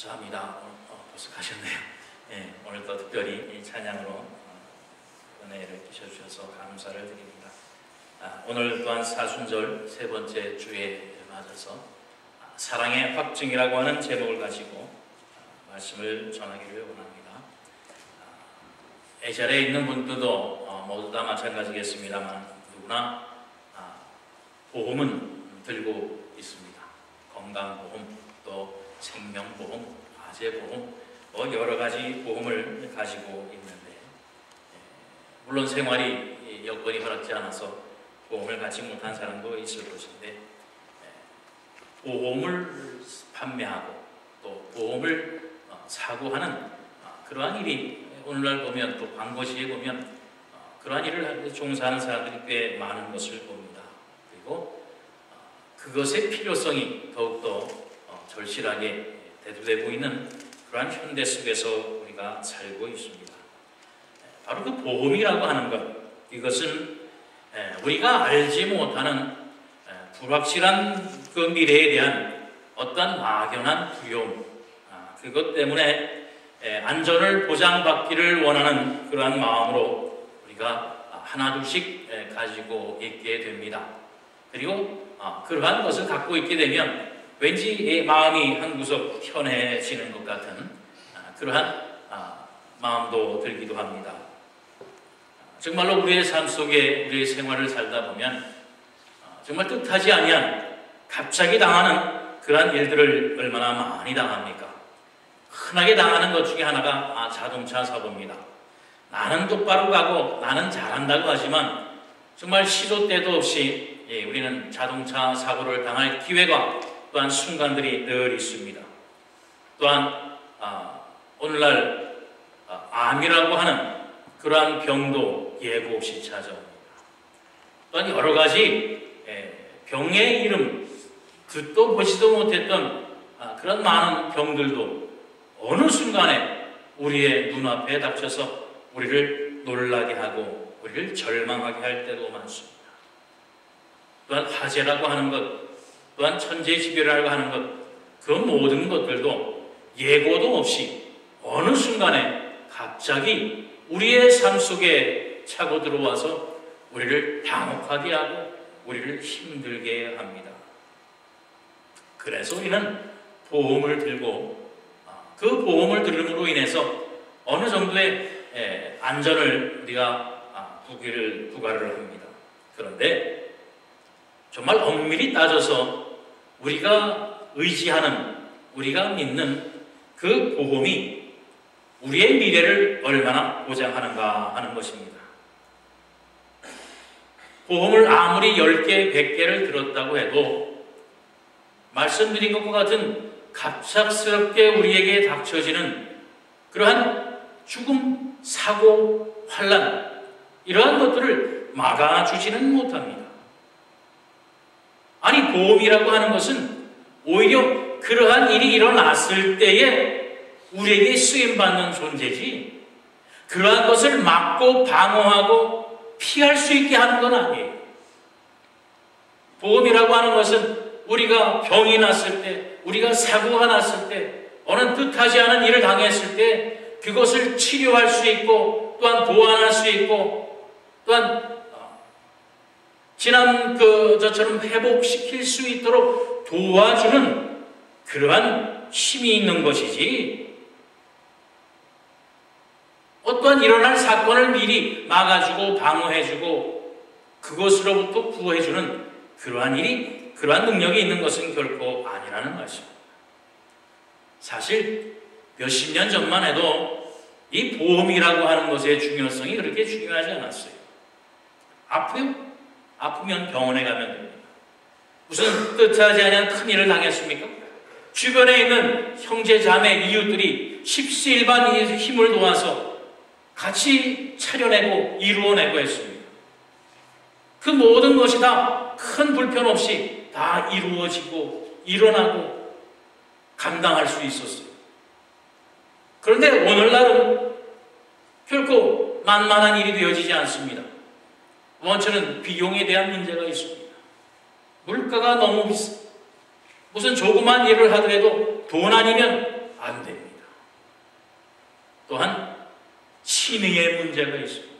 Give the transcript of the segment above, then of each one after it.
감사합니다. 벌써 가셨네요. 예, 오늘도 특별히 이 찬양으로 은혜를 끼쳐주셔서 감사를 드립니다. 오늘 또한 사순절 세 번째 주에 맞아서 사랑의 확증이라고 하는 제목을 가지고 말씀을 전하기를 원합니다. 이 자리에 있는 분들도 모두 다 마찬가지겠습니다만 누구나 보험은 들고 있습니다. 건강보험, 또 생명보험, 화재보험, 여러 가지 보험을 가지고 있는데, 물론 생활이 여건이 허락지 않아서 보험을 갖지 못한 사람도 있을 것인데, 보험을 판매하고 또 보험을 사고 하는 그러한 일이 오늘날 보면, 또 광고지에 보면 그러한 일을 종사하는 사람들이 꽤 많은 것을 봅니다. 그리고 그것의 필요성이 더욱더 절실하게 대두되고 있는 그러한 현대 속에서 우리가 살고 있습니다. 바로 그 보험이라고 하는 것, 이것은 우리가 알지 못하는 불확실한 그 미래에 대한 어떤 막연한 두려움, 그것 때문에 안전을 보장받기를 원하는 그러한 마음으로 우리가 하나둘씩 가지고 있게 됩니다. 그리고 그러한 것을 갖고 있게 되면 왠지 마음이 한구석 편해지는 것 같은 그러한 마음도 들기도 합니다. 정말로 우리의 삶 속에 우리의 생활을 살다 보면 정말 뜻하지 아니한 갑자기 당하는 그러한 일들을 얼마나 많이 당합니까? 흔하게 당하는 것 중에 하나가 자동차 사고입니다. 나는 똑바로 가고 나는 잘한다고 하지만 정말 시도 때도 없이 우리는 자동차 사고를 당할 기회가 또한 순간들이 늘 있습니다. 또한 오늘날 암이라고 하는 그러한 병도 예고 없이 찾아옵니다. 또한 여러 가지 병의 이름, 듣도 보지도 못했던 그런 많은 병들도 어느 순간에 우리의 눈앞에 닥쳐서 우리를 놀라게 하고 우리를 절망하게 할 때도 많습니다. 또한 화재라고 하는 것, 또한 천재지변이라고 하는 것, 그 모든 것들도 예고도 없이 어느 순간에 갑자기 우리의 삶 속에 차고 들어와서 우리를 당혹하게 하고 우리를 힘들게 합니다. 그래서 우리는 보험을 들고 그 보험을 들음으로 인해서 어느 정도의 안전을 우리가 부과를 합니다. 그런데 정말 엄밀히 따져서 우리가 의지하는, 우리가 믿는 그 보험이 우리의 미래를 얼마나 보장하는가 하는 것입니다. 보험을 아무리 10개, 100개를 들었다고 해도 말씀드린 것과 같은 갑작스럽게 우리에게 닥쳐지는 그러한 죽음, 사고, 환난, 이러한 것들을 막아주지는 못합니다. 아니, 보험이라고 하는 것은 오히려 그러한 일이 일어났을 때에 우리에게 쓰임받는 존재지, 그러한 것을 막고 방어하고 피할 수 있게 하는 건 아니에요. 보험이라고 하는 것은 우리가 병이 났을 때, 우리가 사고가 났을 때, 어느 뜻하지 않은 일을 당했을 때 그것을 치료할 수 있고 또한 보완할 수 있고 또한 지난 저처럼 회복시킬 수 있도록 도와주는 그러한 힘이 있는 것이지, 어떠한 일어날 사건을 미리 막아주고 방어해주고 그것으로부터 구해주는 그러한 일이, 그러한 능력이 있는 것은 결코 아니라는 말씀입니다. 사실 몇십 년 전만 해도 이 보험이라고 하는 것의 중요성이 그렇게 중요하지 않았어요. 아프면 병원에 가면 됩니다. 무슨 뜻하지 않은 큰일을 당했습니까? 주변에 있는 형제, 자매, 이웃들이 십시일반 힘을 도와서 같이 차려내고 이루어내고 했습니다. 그 모든 것이 다 큰 불편 없이 다 이루어지고 일어나고 감당할 수 있었어요. 그런데 오늘날은 결코 만만한 일이 되어지지 않습니다. 원천은 비용에 대한 문제가 있습니다. 물가가 너무 비싸. 무슨 조그만 일을 하더라도 돈 아니면 안 됩니다. 또한 신의의 문제가 있습니다.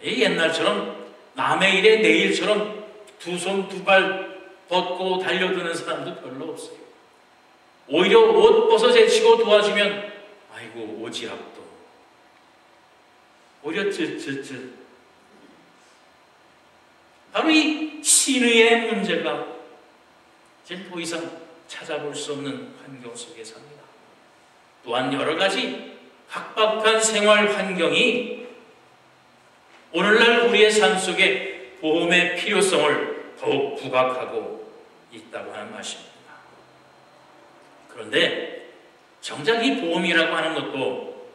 옛날처럼 남의 일에 내일처럼 두 손 두 발 벗고 달려드는 사람도 별로 없어요. 오히려 옷 벗어 제치고 도와주면 아이고 오지랖도 오히려 쯧쯧쯧. 바로 이 신의의 문제가 이제 더 이상 찾아볼 수 없는 환경 속에 삽니다. 또한 여러 가지 각박한 생활 환경이 오늘날 우리의 삶 속에 보험의 필요성을 더욱 부각하고 있다고 하는 말씀입니다. 그런데 정작 이 보험이라고 하는 것도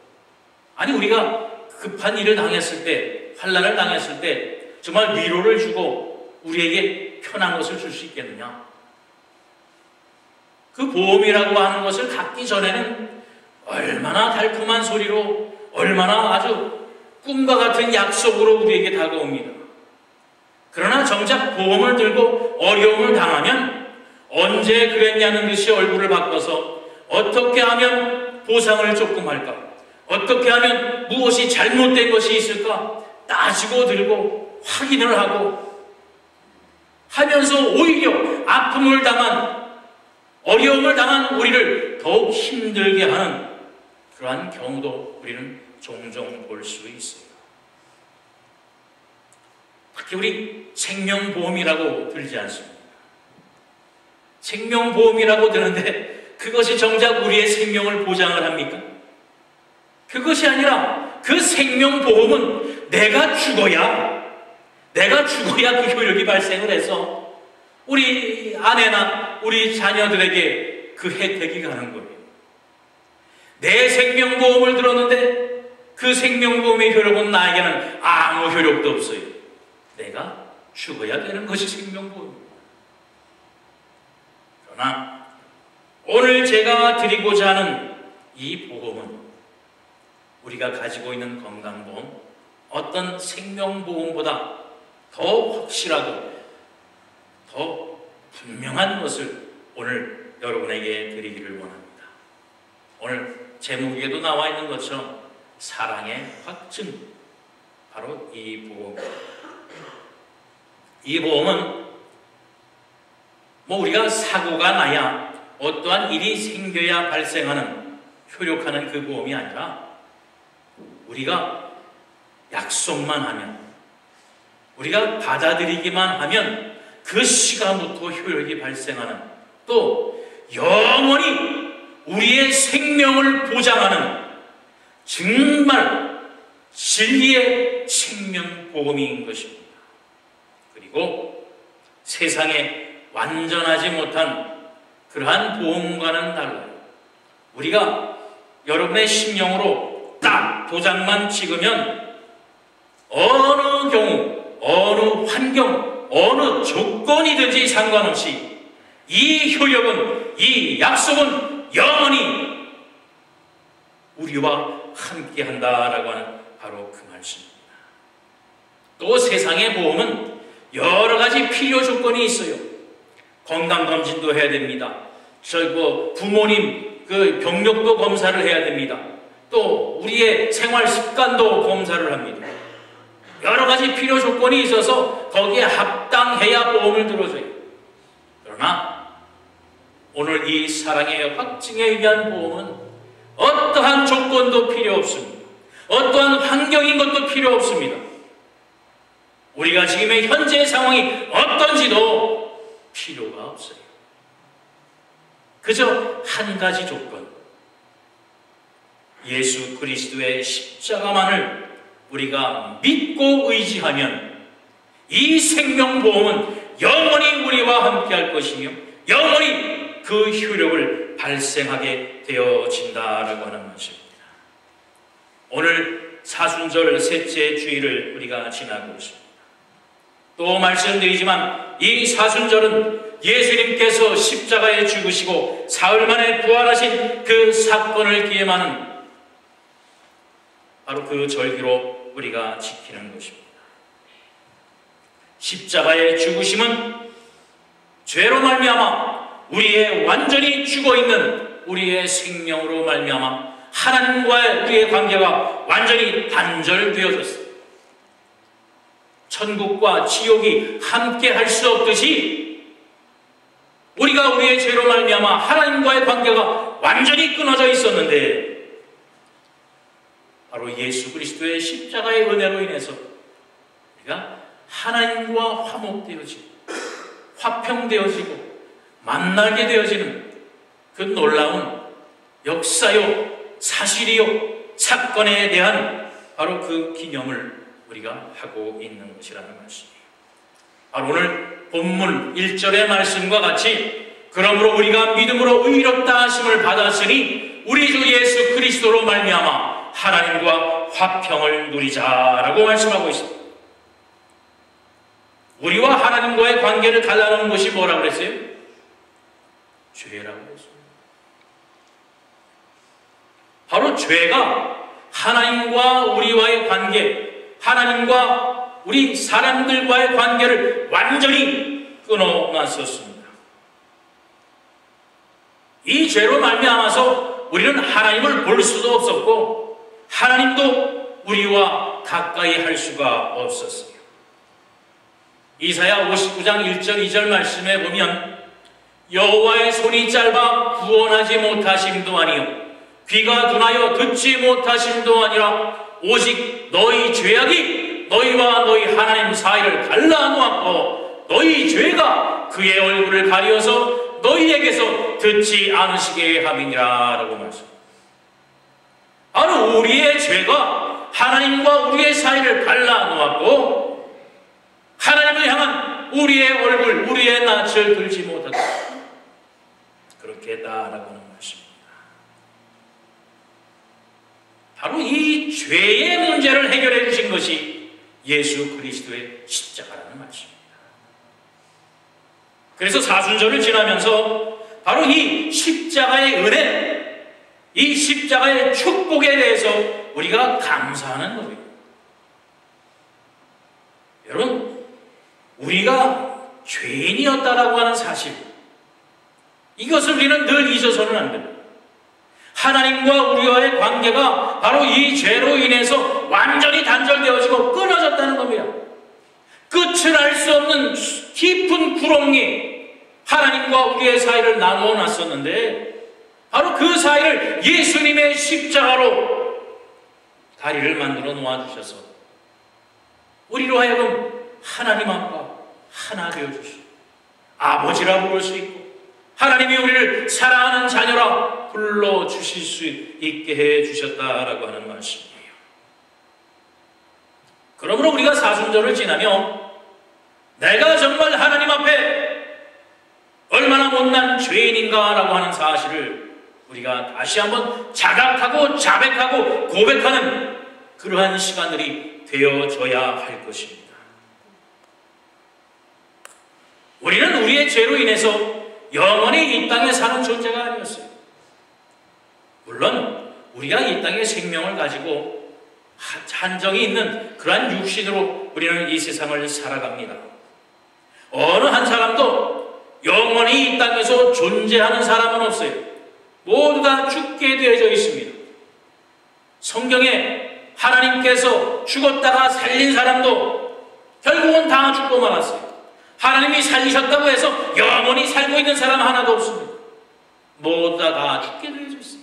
아니 우리가 급한 일을 당했을 때, 환난을 당했을 때 정말 위로를 주고 우리에게 편한 것을 줄 수 있겠느냐? 그 보험이라고 하는 것을 갖기 전에는 얼마나 달콤한 소리로 얼마나 아주 꿈과 같은 약속으로 우리에게 다가옵니다. 그러나 정작 보험을 들고 어려움을 당하면 언제 그랬냐는 듯이 얼굴을 바꿔서 어떻게 하면 보상을 조금 할까? 어떻게 하면 무엇이 잘못된 것이 있을까? 따지고 들고 확인을 하고 하면서 오히려 아픔을 당한 어려움을 당한 우리를 더욱 힘들게 하는 그러한 경우도 우리는 종종 볼 수 있어요. 특히 우리 생명보험이라고 들지 않습니다. 생명보험이라고 드는데 그것이 정작 우리의 생명을 보장을 합니까? 그것이 아니라 그 생명보험은 내가 죽어야 그 효력이 발생을 해서 우리 아내나 우리 자녀들에게 그 혜택이 가는 거예요. 내 생명보험을 들었는데 그 생명보험의 효력은 나에게는 아무 효력도 없어요. 내가 죽어야 되는 것이 생명보험입니다. 그러나 오늘 제가 드리고자 하는 이 보험은 우리가 가지고 있는 건강보험, 어떤 생명보험보다 더 확실하고 더 분명한 것을 오늘 여러분에게 드리기를 원합니다. 오늘 제목에도 나와 있는 것처럼 사랑의 확증, 바로 이 보험입니다. 이 보험은 우리가 사고가 나야 어떠한 일이 생겨야 발생하는 효력하는 그 보험이 아니라 우리가 약속만 하면 우리가 받아들이기만 하면 그 시간부터 효력이 발생하는 또 영원히 우리의 생명을 보장하는 정말 진리의 생명보험인 것입니다. 그리고 세상에 완전하지 못한 그러한 보험과는 달라요. 우리가 여러분의 심령으로 딱 도장만 찍으면 어느 경우, 어느 환경, 어느 조건이든지 상관없이 이 효력은, 이 약속은 영원히 우리와 함께 한다라고 하는 바로 그 말씀입니다. 또 세상의 보험은 여러 가지 필요 조건이 있어요. 건강검진도 해야 됩니다. 부모님 병력도 검사를 해야 됩니다. 또 우리의 생활 습관도 검사를 합니다. 여러 가지 필요 조건이 있어서 거기에 합당해야 보험을 들어줘요. 그러나 오늘 이 사랑의 확증에 의한 보험은 어떠한 조건도 필요 없습니다. 어떠한 환경인 것도 필요 없습니다. 우리가 지금의 현재 상황이 어떤지도 필요가 없어요. 그저 한 가지 조건, 예수 그리스도의 십자가만을 우리가 믿고 의지하면 이 생명보험은 영원히 우리와 함께할 것이며 영원히 그 효력을 발생하게 되어진다라고 하는 것입니다. 오늘 사순절 셋째 주일을 우리가 지나고 있습니다. 또 말씀드리지만 이 사순절은 예수님께서 십자가에 죽으시고 사흘 만에 부활하신 그 사건을 기념하는 바로 그 절기로 우리가 지키는 것입니다. 십자가의 죽으심은 죄로 말미암아 우리의 완전히 죽어있는 우리의 생명으로 말미암아 하나님과의 우리의 관계가 완전히 단절되어졌어요. 천국과 지옥이 함께 할 수 없듯이 우리가 우리의 죄로 말미암아 하나님과의 관계가 완전히 끊어져 있었는데 바로 예수 그리스도의 십자가의 은혜로 인해서 우리가 하나님과 화목되어지고 화평되어지고 만나게 되어지는 그 놀라운 역사요 사실이요 사건에 대한 바로 그 기념을 우리가 하고 있는 것이라는 말씀이에요. 바로 오늘 본문 1절의 말씀과 같이 그러므로 우리가 믿음으로 의롭다 하심을 받았으니 우리 주 예수 그리스도로 말미암아 하나님과 화평을 누리자라고 말씀하고 있습니다. 우리와 하나님과의 관계를 갈라놓은 것이 뭐라고 그랬어요? 죄라고 했습니다. 바로 죄가 하나님과 우리와의 관계, 하나님과 우리 사람들과의 관계를 완전히 끊어놨었습니다. 이 죄로 말미암아서 우리는 하나님을 볼 수도 없었고 하나님도 우리와 가까이 할 수가 없었어요. 이사야 59장 1절 2절 말씀에 보면 여호와의 손이 짧아 구원하지 못하심도 아니요 귀가 둔하여 듣지 못하심도 아니라 오직 너희 죄악이 너희와 너희 하나님 사이를 갈라놓았고 너희 죄가 그의 얼굴을 가려서 너희에게서 듣지 않으시게 함이니라 라고 말씀합니다. 바로 우리의 죄가 하나님과 우리의 사이를 갈라놓았고 하나님을 향한 우리의 얼굴, 우리의 낯을 들지 못하다. 그렇게 했다라고 하는 말씀입니다. 바로 이 죄의 문제를 해결해 주신 것이 예수 그리스도의 십자가라는 말씀입니다. 그래서 사순절을 지나면서 바로 이 십자가의 은혜, 이 십자가의 축복에 대해서 우리가 감사하는 거예요. 여러분, 우리가 죄인이었다라고 하는 사실, 이것을 우리는 늘 잊어서는 안 됩니다. 하나님과 우리와의 관계가 바로 이 죄로 인해서 완전히 단절되어지고 끊어졌다는 겁니다. 끝을 알 수 없는 깊은 구렁이 하나님과 우리의 사이를 나누어 놨었는데 바로 그 사이를 예수님의 십자가로 다리를 만들어 놓아주셔서 우리로 하여금 하나님 앞과 하나 되어주시고 아버지라 부를 수 있고 하나님이 우리를 사랑하는 자녀라 불러주실 수 있게 해주셨다라고 하는 말씀이에요. 그러므로 우리가 사순절을 지나며 내가 정말 하나님 앞에 얼마나 못난 죄인인가라고 하는 사실을 우리가 다시 한번 자각하고 자백하고 고백하는 그러한 시간들이 되어져야 할 것입니다. 우리는 우리의 죄로 인해서 영원히 이 땅에 사는 존재가 아니었어요. 물론 우리가 이 땅에 생명을 가지고 한정이 있는 그러한 육신으로 우리는 이 세상을 살아갑니다. 어느 한 사람도 영원히 이 땅에서 존재하는 사람은 없어요. 모두 다 죽게 되어져 있습니다. 성경에 하나님께서 죽었다가 살린 사람도 결국은 다 죽고 말았어요. 하나님이 살리셨다고 해서 영원히 살고 있는 사람 하나도 없습니다. 모두 다 죽게 되어져 있어요.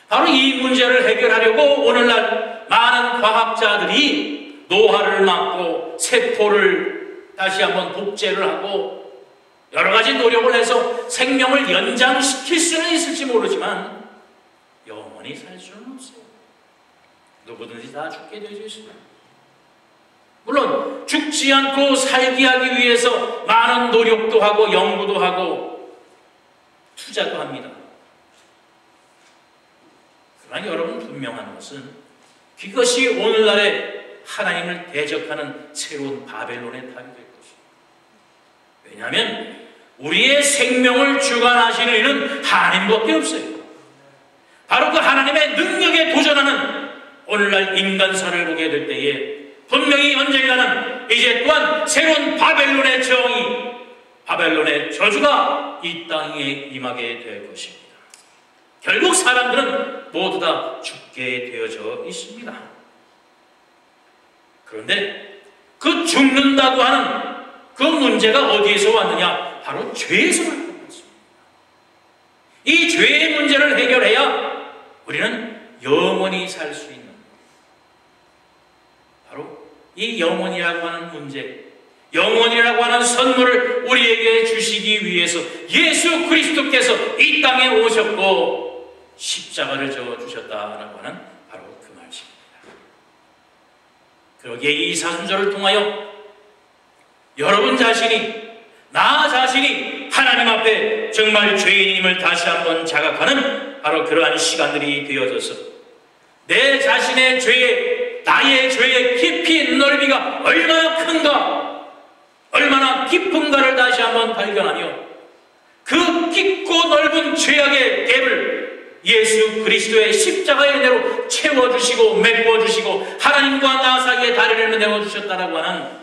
바로 이 문제를 해결하려고 오늘날 많은 과학자들이 노화를 막고 세포를 다시 한번 복제를 하고 여러 가지 노력을 해서 생명을 연장시킬 수는 있을지 모르지만 영원히 살 수는 없어요. 누구든지 다 죽게 되어져 있습니다. 물론 죽지 않고 살게 하기 위해서 많은 노력도 하고 연구도 하고 투자도 합니다. 그러나 여러분 분명한 것은 그것이 오늘날의 하나님을 대적하는 새로운 바벨론의 탑이 될 것입니다. 왜냐하면 우리의 생명을 주관하시는 이는 하나님밖에 없어요. 바로 그 하나님의 능력에 도전하는 오늘날 인간사를 보게 될 때에 분명히 언젠가는 이제 또한 새로운 바벨론의 정의, 바벨론의 저주가 이 땅에 임하게 될 것입니다. 결국 사람들은 모두 다 죽게 되어져 있습니다. 그런데 그 죽는다고 하는 그 문제가 어디에서 왔느냐? 바로 죄에서 왔습니다. 이 죄의 문제를 해결해야 우리는 영원히 살 수 있는, 바로 이 영원이라고 하는 문제, 영원이라고 하는 선물을 우리에게 주시기 위해서 예수 그리스도께서 이 땅에 오셨고 십자가를 져 주셨다라고 하는 바로 그 말씀입니다. 그러기에 이 사순절을 통하여 여러분 자신이, 나 자신이 하나님 앞에 정말 죄인임을 다시 한번 자각하는 바로 그러한 시간들이 되어져서 내 자신의 죄에, 나의 죄의 깊이 넓이가 얼마나 큰가, 얼마나 깊은가를 다시 한번 발견하며 그 깊고 넓은 죄악의 갭을 예수 그리스도의 십자가의 은혜로 채워주시고 메꿔주시고 하나님과 나 사이에 다리를 내어주셨다라고 하는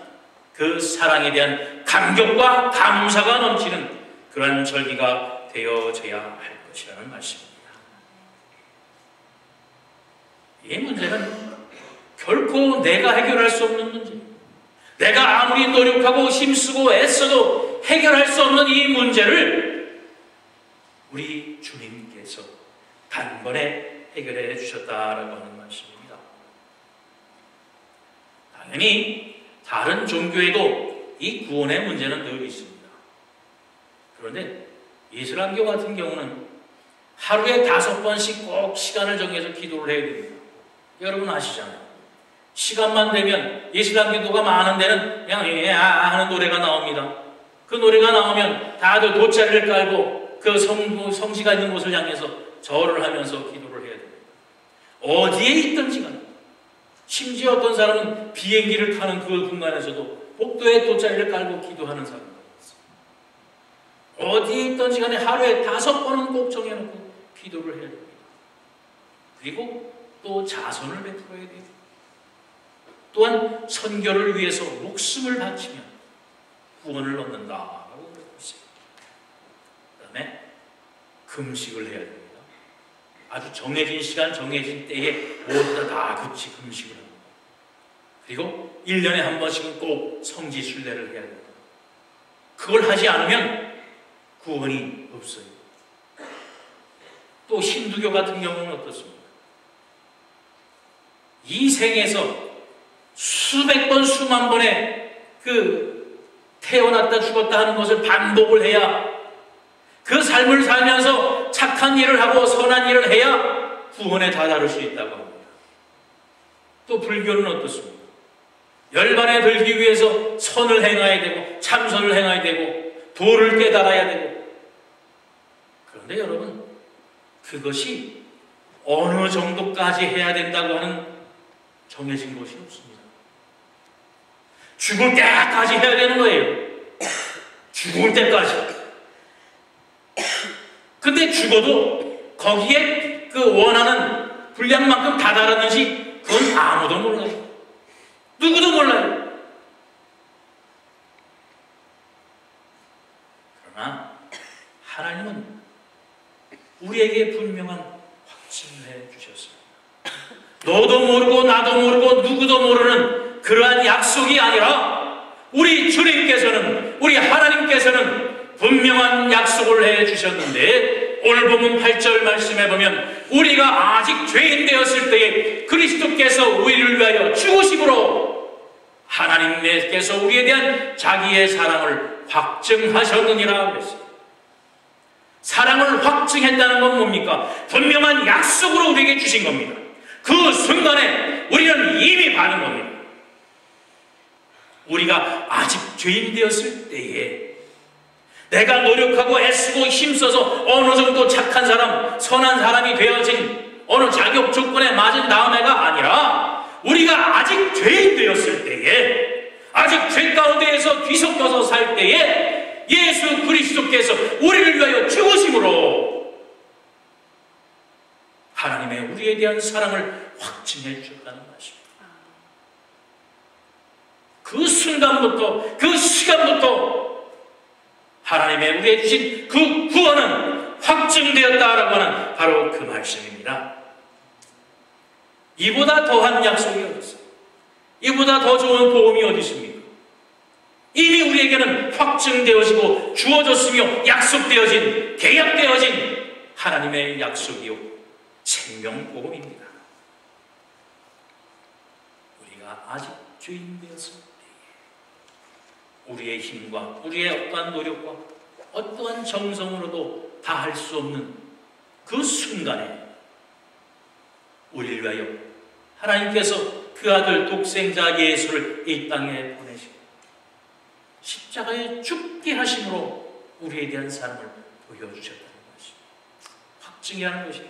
그 사랑에 대한 감격과 감사가 넘치는 그러한 절기가 되어져야 할 것이라는 말씀입니다. 이 문제는 결코 내가 해결할 수 없는 문제, 내가 아무리 노력하고 힘쓰고 애써도 해결할 수 없는 이 문제를 우리 주님께서 단번에 해결해 주셨다라고 하는 말씀입니다. 당연히 다른 종교에도 이 구원의 문제는 늘 있습니다. 그런데 이슬람교 같은 경우는 하루에 5번씩 꼭 시간을 정해서 기도를 해야 됩니다. 여러분 아시잖아요. 시간만 되면 이슬람교도가 많은 데는 그냥 하는 노래가 나옵니다. 그 노래가 나오면 다들 돗자리를 깔고 그 성지가 있는 곳을 향해서 절을 하면서 기도를 해야 됩니다. 어디에 있든지 간에, 심지어 어떤 사람은 비행기를 타는 그 공간에서도 복도에 돗자리를 깔고 기도하는 사람도 있어요. 어디에 있든지 간에 하루에 5번은 꼭 정해놓고 기도를 해야 됩니다. 그리고 또 자선을 베풀어야 돼요. 또한 선교를 위해서 목숨을 바치면 구원을 얻는다라고 그러고 있어요. 그 다음에 금식을 해야 됩니다. 아주 정해진 시간, 정해진 때에 모두 다 같이 금식을 합니다. 그리고 1년에 한 번씩은 꼭 성지 순례를 해야 됩니다. 그걸 하지 않으면 구원이 없어요. 또 힌두교 같은 경우는 어떻습니까? 이 생에서 수백 번, 수만 번의 그 태어났다 죽었다 하는 것을 반복을 해야, 그 삶을 살면서 착한 일을 하고 선한 일을 해야 구원에 다다를 수 있다고 합니다. 또 불교는 어떻습니까? 열반에 들기 위해서 선을 행해야 되고 참선을 행해야 되고 도를 깨달아야 되고, 그런데 여러분, 그것이 어느 정도까지 해야 된다고 하는 정해진 것이 없습니다. 죽을 때까지 해야 되는 거예요. 죽을 때까지. 근데 죽어도 거기에 그 원하는 분량만큼 다다랐는지 그건 아무도 몰라요. 누구도 몰라요. 그러나 하나님은 우리에게 분명한 확증을 해주셨습니다. 너도 모르고 나도 모르고 누구도 모르는 그러한 약속이 아니라 우리 주님께서는, 우리 하나님께서는 분명한 약속을 해주셨는데, 오늘 본문 8절 말씀해 보면 우리가 아직 죄인 되었을 때에 그리스도께서 우리를 위하여 죽으심으로 하나님께서 우리에 대한 자기의 사랑을 확증하셨느니라 그랬어요. 사랑을 확증했다는 건 뭡니까? 분명한 약속으로 우리에게 주신 겁니다. 그 순간에 우리는 이미 받은 겁니다. 우리가 아직 죄인 되었을 때에 내가 노력하고 애쓰고 힘써서 어느 정도 착한 사람, 선한 사람이 되어진 어느 자격 조건에 맞은 다음에가 아니라, 우리가 아직 죄인 되었을 때에, 아직 죄 가운데에서 뒤섞여서 살 때에 예수 그리스도께서 우리를 위하여 죽으심으로 하나님의 우리에 대한 사랑을 확증해 주셨다는 것입니다. 그 순간부터, 그 시간부터 하나님의 우리에게 주신 그 구원은 확증되었다라고 하는 바로 그 말씀입니다. 이보다 더한 약속이 어디 있어요? 이보다 더 좋은 보험이 어디 있습니까? 이미 우리에게는 확증되어지고 주어졌으며 약속되어진, 계약되어진 하나님의 약속이요 생명보험입니다. 우리가 아직 죄인 되었을 때에 우리의 힘과 우리의 어떠한 노력과 어떠한 정성으로도 다 할 수 없는 그 순간에 우리를 위하여 하나님께서 그 아들 독생자 예수를 이 땅에 보내시고 십자가에 죽게 하심으로 우리에 대한 사랑을 보여주셨다는 것입니다. 확증이 하는 것이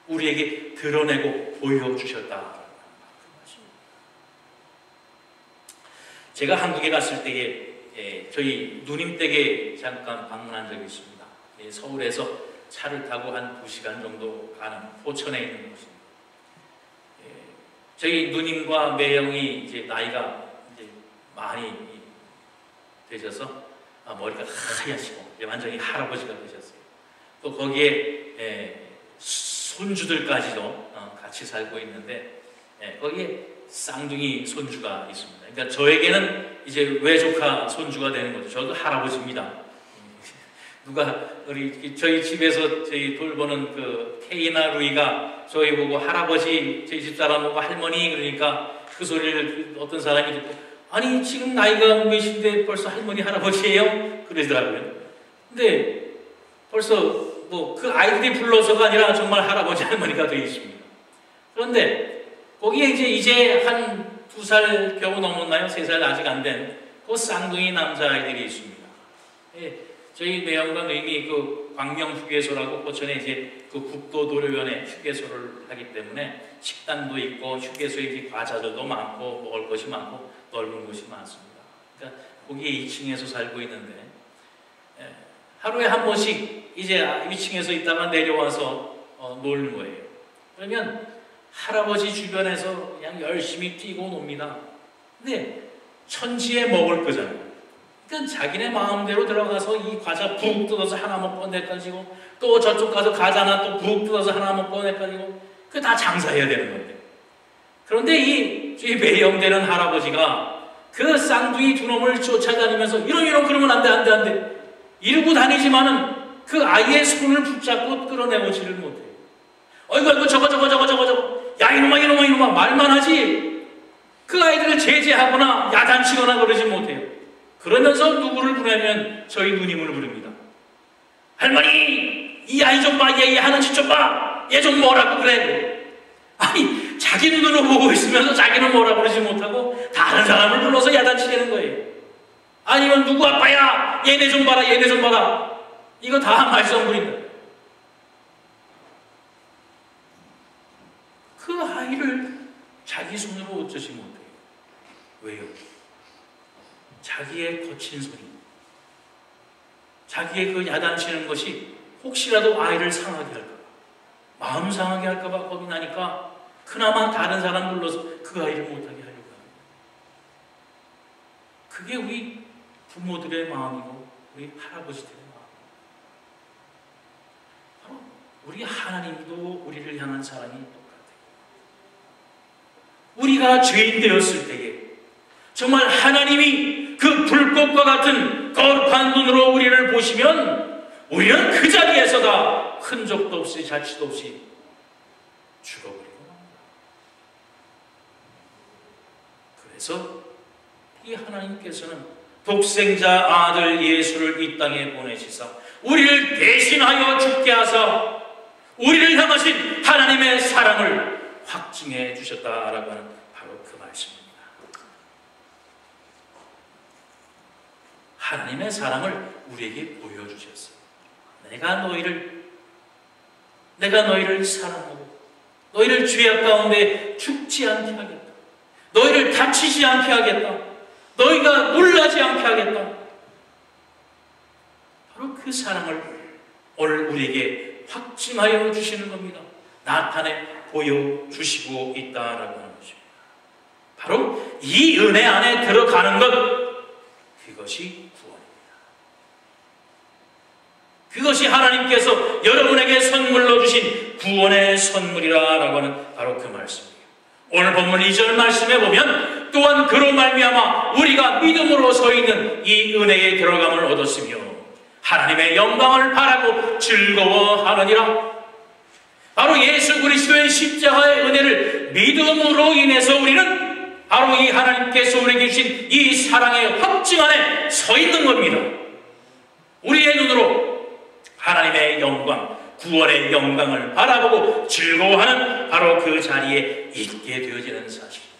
우리에게 드러내고 보여주셨다는 것입니다. 제가 한국에 갔을 때에 저희 누님 댁에 잠깐 방문한 적이 있습니다. 서울에서 차를 타고 한 2시간 정도 가는 포천에 있는 곳입니다. 저희 누님과 매형이 이제 나이가 이제 많이 되셔서 머리가 하얗시고 완전히 할아버지가 되셨어요. 또 거기에 손주들까지도 같이 살고 있는데 거기에 쌍둥이 손주가 있습니다. 그러니까 저에게는 이제 외조카 손주가 되는 거죠. 저도 할아버지입니다. 누가 저희 집에서 저희 돌보는 그 케이나 루이가 저희 보고 할아버지, 저희 집사람 보고 할머니 그러니까 그 소리를 어떤 사람이 듣고 아니 지금 나이가 몇인데 벌써 할머니 할아버지예요? 그러더라고요. 근데 벌써 뭐 그 아이들이 불러서가 아니라 정말 할아버지 할머니가 되어 있습니다. 그런데 거기에 이제 한 2살 겨우 넘었나요? 3살 아직 안 된 그 쌍둥이 남자아이들이 있습니다. 저희 매형과 누님이 그 광명 휴게소라고 포천에 이제 그 국도도로변에 휴게소를 하기 때문에 식당도 있고 휴게소에 이제 과자들도 많고 먹을 것이 많고 넓은 곳이 많습니다. 그러니까 거기 2층에서 살고 있는데 하루에 한 번씩 이제 2층에서 있다가 내려와서 놀는 거예요. 그러면 할아버지 주변에서 그냥 열심히 뛰고 놉니다. 근데 천지에 먹을 거잖아요. 그러니까 자기네 마음대로 들어가서 이 과자 푹 뜯어서 하나 먹고 내가지고 또 저쪽 가서 과자 하나 또 푹 뜯어서 하나 먹고 내가지고 그 다 장사해야 되는 건데. 그런데 이 매형되는 할아버지가 그 쌍둥이 두 놈을 쫓아다니면서 이런 그러면 안 돼 이러고 다니지만은 그 아이의 손을 붙잡고 끌어내오지를 못해요. 어이구 저거 야 이놈아 말만 하지 그 아이들을 제재하거나 야단치거나 그러지 못해요. 그러면서 누구를 부르냐면 저희 누님을 부릅니다. 할머니 이 아이 좀 봐, 얘 하는 짓 좀 봐, 얘 좀 뭐라고 그래. 아니 자기 눈으로 보고 있으면서 자기는 뭐라고 그러지 못하고 다른 사람을 불러서 야단치려는 거예요. 아니면 누구 아빠야 얘네 좀 봐라 이거 다 말썽부린다. 그 아이를 자기 손으로 어쩌지 못해요. 왜요? 자기의 거친 소리, 자기의 그 야단치는 것이 혹시라도 아이를 상하게 할까 봐, 마음 상하게 할까 봐 겁이 나니까 그나마 다른 사람 불러서 그 아이를 못하게 하려고 합니다. 그게 우리 부모들의 마음이고 우리 할아버지들의 마음이고 바로 우리 하나님도 우리를 향한 사랑이 똑같아요. 우리가 죄인 되었을 때에 정말 하나님이 그 불꽃과 같은 거룩한 눈으로 우리를 보시면 우리는 그 자리에서 다 흔적도 없이 자취도 없이 죽어버리고 맙니다. 그래서 이 하나님께서는 독생자 아들 예수를 이 땅에 보내시사 우리를 대신하여 죽게 하사 우리를 향하신 하나님의 사랑을 확증해 주셨다라고 하는 바로 그 말씀입니다. 하나님의 사랑을 우리에게 보여주셨어요. 내가 너희를 사랑하고 너희를 죄악 가운데 죽지 않게 하겠다. 너희를 다치지 않게 하겠다. 너희가 놀라지 않게 하겠다. 바로 그 사랑을 오늘 우리에게 확증하여 주시는 겁니다. 나타내 보여주시고 있다라고 하는 것입니다. 바로 이 은혜 안에 들어가는 것, 그것이 구원입니다. 그것이 하나님께서 여러분에게 선물로 주신 구원의 선물이라 라고 하는 바로 그 말씀이에요. 오늘 본문 2절 말씀에 보면 또한 그로 말미암아 우리가 믿음으로 서 있는 이 은혜에 들어감을 얻었으며 하나님의 영광을 바라고 즐거워하느니라. 바로 예수 그리스도의 십자가의 은혜를 믿음으로 인해서 우리는 바로 이 하나님께서 우리에게 주신 이 사랑의 확증 안에 서 있는 겁니다. 우리의 눈으로 하나님의 영광, 구원의 영광을 바라보고 즐거워하는 바로 그 자리에 있게 되어지는 사실입니다.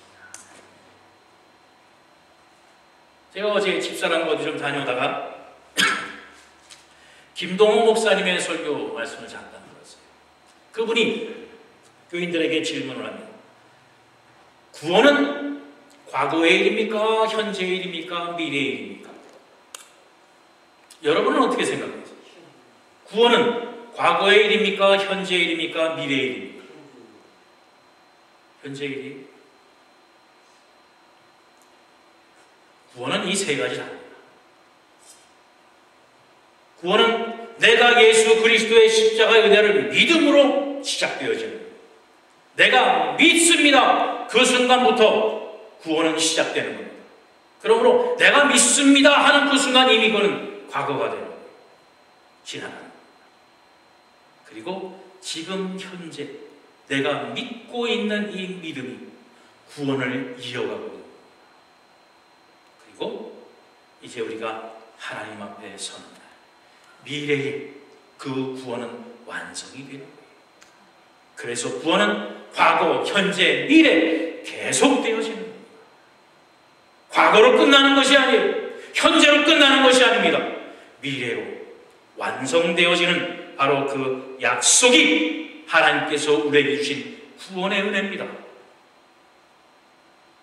제가 어제 집사람과 어디 좀 다녀오다가 김동호 목사님의 설교 말씀을 잠깐 들었어요. 그분이 교인들에게 질문을 합니다. 구원은 과거의 일입니까? 현재의 일입니까? 미래의 일입니까? 여러분은 어떻게 생각하세요? 구원은 과거의 일입니까? 현재의 일입니까? 미래의 일입니까? 현재의 일이? 구원은 이 세 가지 다릅니다. 구원은 내가 예수 그리스도의 십자가의 은혜를 믿음으로 시작되어지는 거예요. 내가 믿습니다. 그 순간부터 구원은 시작되는 겁니다. 그러므로 내가 믿습니다 하는 그 순간 이미 그는 과거가 되는 거예요. 지나가는 거예요. 그리고 지금 현재 내가 믿고 있는 이 믿음이 구원을 이어가고 있는 거예요. 그리고 이제 우리가 하나님 앞에 서는 날 미래에 그 구원은 완성이 되는 거예요. 그래서 구원은 과거, 현재, 미래 계속 되어지는 겁니다. 과거로 끝나는 것이 아니에요. 현재로 끝나는 것이 아닙니다. 미래로 완성되어지는 바로 그 약속이 하나님께서 우리에게 주신 구원의 은혜입니다.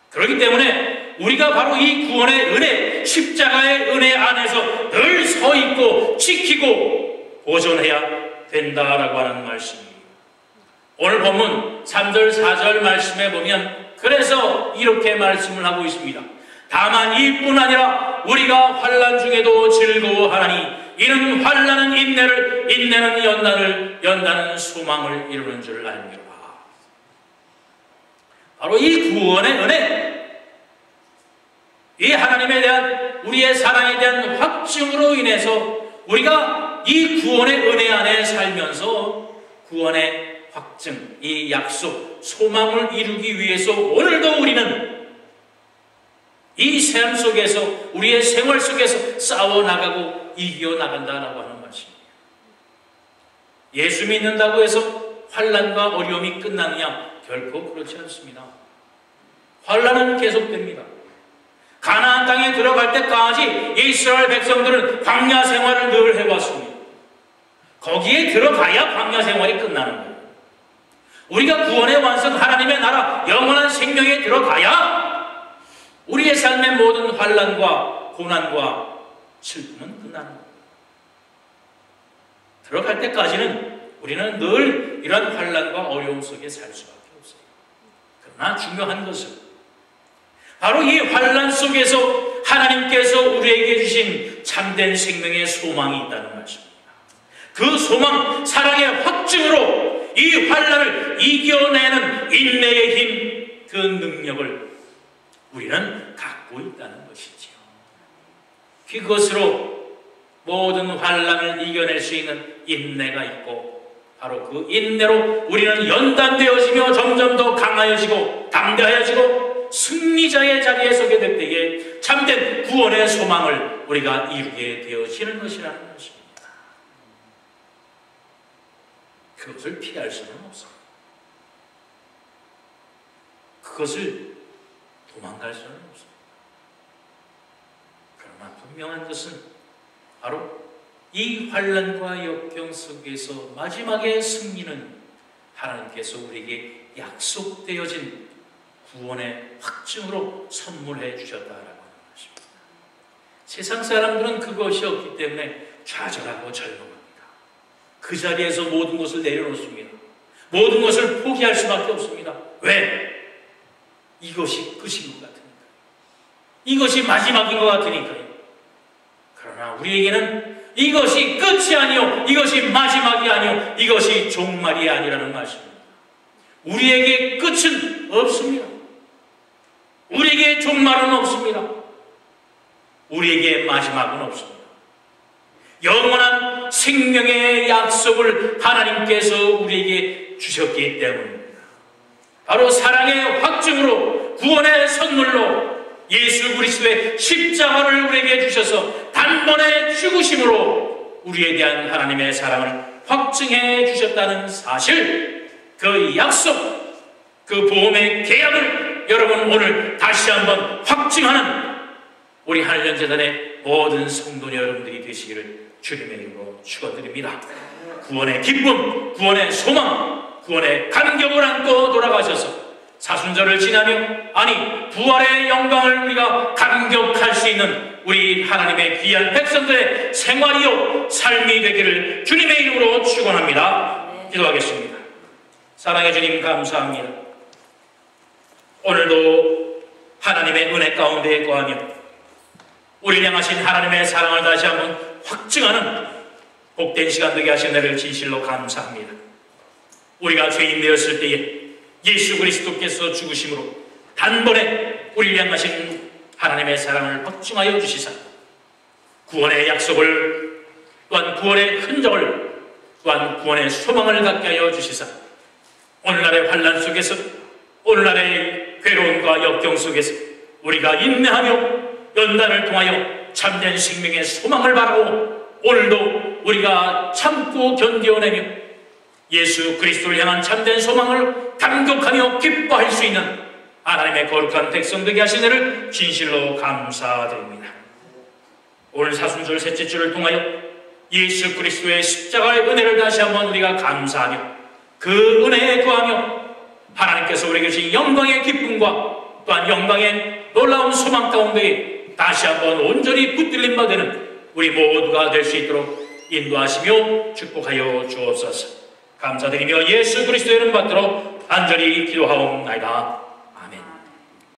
그렇기 때문에 우리가 바로 이 구원의 은혜, 십자가의 은혜 안에서 늘 서 있고 지키고 보존해야 된다라고 하는 말씀입니다. 오늘 본문 3절, 4절 말씀에 보면 그래서 이렇게 말씀을 하고 있습니다. 다만 이뿐 아니라 우리가 환난 중에도 즐거워하나니 이는 환난은 인내를, 인내는 연단을, 연단은 소망을 이루는 줄 알미라. 바로 이 구원의 은혜, 이 하나님에 대한 우리의 사랑에 대한 확증으로 인해서 우리가 이 구원의 은혜 안에 살면서 구원의 확증, 이 약속, 소망을 이루기 위해서 오늘도 우리는 이 삶 속에서 우리의 생활 속에서 싸워나가고 이겨나간다라고 하는 말씀입니다. 예수 믿는다고 해서 환난과 어려움이 끝나느냐? 결코 그렇지 않습니다. 환난은 계속됩니다. 가나안 땅에 들어갈 때까지 이스라엘 백성들은 광야 생활을 늘 해왔습니다. 거기에 들어가야 광야 생활이 끝나는 거예요. 우리가 구원의 완성 하나님의 나라 영원한 생명에 들어가야 우리의 삶의 모든 환난과 고난과 슬픔은 끝나는 거예요. 들어갈 때까지는 우리는 늘 이런 환난과 어려움 속에 살 수밖에 없어요. 그러나 중요한 것은 바로 이 환난 속에서 하나님께서 우리에게 주신 참된 생명의 소망이 있다는 말씀입니다. 그 소망, 사랑의 확증으로 이 환난을 이겨내는 인내의 힘, 그 능력을 우리는 갖고 있다는 것이지요. 그것으로 모든 환난을 이겨낼 수 있는 인내가 있고 바로 그 인내로 우리는 연단되어지며 점점 더 강하여지고 담대하여지고 승리자의 자리에 서게 될 때에 참된 구원의 소망을 우리가 이루게 되어지는 것이라는 것입니다. 그것을 피할 수는 없습니다. 그것을 도망갈 수는 없습니다. 그러나 분명한 것은 바로 이 환난과 역경 속에서 마지막의 승리는 하나님께서 우리에게 약속되어진 구원의 확증으로 선물해 주셨다라고 하는 것입니다. 세상 사람들은 그것이 없기 때문에 좌절하고 절망합니다. 그 자리에서 모든 것을 내려놓습니다. 모든 것을 포기할 수밖에 없습니다. 왜? 이것이 끝인 것 같으니까요. 이것이 마지막인 것 같으니까요. 그러나 우리에게는 이것이 끝이 아니요 이것이 마지막이 아니요 이것이 종말이 아니라는 말씀입니다. 우리에게 끝은 없습니다. 우리에게 종말은 없습니다. 우리에게 마지막은 없습니다. 영원한 생명의 약속을 하나님께서 우리에게 주셨기 때문입니다. 바로 사랑의 확증으로 구원의 선물로 예수 그리스도의 십자가를 우리에게 주셔서 단번에 죽으심으로 우리에 대한 하나님의 사랑을 확증해 주셨다는 사실, 그 약속, 그 보험의 계약을 여러분 오늘 다시 한번 확증하는 우리 한련재단의 모든 성도 여러분들이 되시기를 주님의 이름으로 축원드립니다. 구원의 기쁨, 구원의 소망, 구원의 감격을 안고 돌아가셔서 사순절을 지나며 아니 부활의 영광을 우리가 감격할 수 있는 우리 하나님의 귀한 백성들의 생활이요 삶이 되기를 주님의 이름으로 축원합니다. 기도하겠습니다. 사랑해 주님 감사합니다. 오늘도 하나님의 은혜 가운데에 거하며 우리를 향하신 하나님의 사랑을 다시 한번 확증하는 복된 시간 되게 하신 은혜를 진실로 감사합니다. 우리가 죄인 되었을 때에 예수 그리스도께서 죽으심으로 단번에 우리를 향하신 하나님의 사랑을 확증하여 주시사 구원의 약속을 또한 구원의 흔적을 또한 구원의 소망을 갖게 하여 주시사 오늘날의 환난 속에서 오늘날의 괴로움과 역경 속에서 우리가 인내하며 연단을 통하여 참된 생명의 소망을 바라고 오늘도 우리가 참고 견뎌내며 예수 그리스도를 향한 참된 소망을 감격하며 기뻐할 수 있는 하나님의 거룩한 백성 되게 하신 은혜를 진실로 감사드립니다. 오늘 사순절 셋째 주를 통하여 예수 그리스도의 십자가의 은혜를 다시 한번 우리가 감사하며 그 은혜에 거하며 하나님께서 우리에게 주신 영광의 기쁨과 또한 영광의 놀라운 소망 가운데 다시 한번 온전히 붙들림 받는 우리 모두가 될 수 있도록 인도하시며 축복하여 주옵소서. 감사드리며 예수 그리스도의 이름 받들어 간절히 기도하옵나이다.